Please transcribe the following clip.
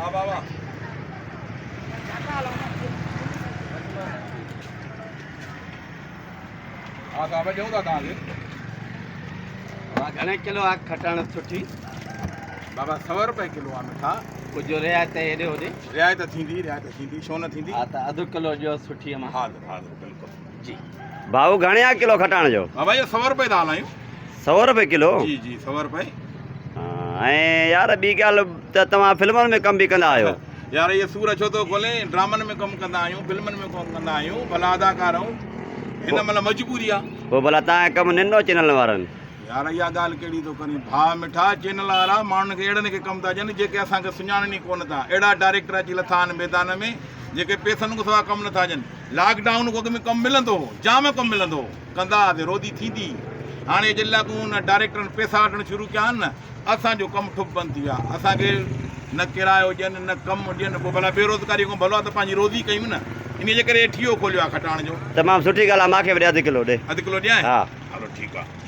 हा बाबा हा साहब ॾियूं था तव्हांखे घणे किलो आहे खटाण सुठी? बाबा 100 रुपए किलो आहे मिठा। कुझु रियायत हेॾे होॾे? रियायत थींदी छो न थींदी। हा त अधु किलो ॾियो सुठी मां। हा बिल्कुलु जी भाऊ घणे आहे किलो खटाण जो? बाबा इहो 100 रुपए था हलायूं। 100 रुपए किलो? जी जी 100 रुपए। हाँ, ऐं यार ॿी ॻाल्हि त तव्हां फिल्मनि में कमु बि कंदा आहियो। यार ये सूर छो थो खोले, ड्रामनि में कमु कंदा आहियूं, फिल्मनि में कमु कंदा आहियूं, भला अदाकार आहियूं, हिन महिल मजबूरी आहे। पोइ भला तव्हां कमु निंडो चैनल वारनि? यार इहा ॻाल्हि कहिड़ी थो करी, भाउ मिठा चैनल वारा माण्हुनि खे अहिड़नि खे कमु था ॾियनि जेके असांखे सुञाणनि ई कोन था। अहिड़ा डायरेक्टर अची लथा आहिनि मैदान में जेके पैसनि खां सवाइ कमु नथा ॾियनि। लॉकडाउन खां में कमु मिलंदो हो, जाम कमु मिलंदो हो, कंदा हुआसीं, रोदी थींदी। हाणे जे लाइ उन डायरेक्टरनि पैसा वठणु शुरू कया आहिनि न, असांजो कमु ठप बंदि थी वियो आहे। असांखे न किरायो ॾियनि न कमु ॾियनि, पोइ भला बेरोज़गारी खां भलो आहे त पंहिंजी रोज़ी कयूं न। इन जे करे ठियो खोलियो आहे खटाण जो। तमामु सुठी ॻाल्हि आहे, मूंखे वरी अधु किलो ॾे। अधु किलो ॾियां? हा हलो ठीकु आहे।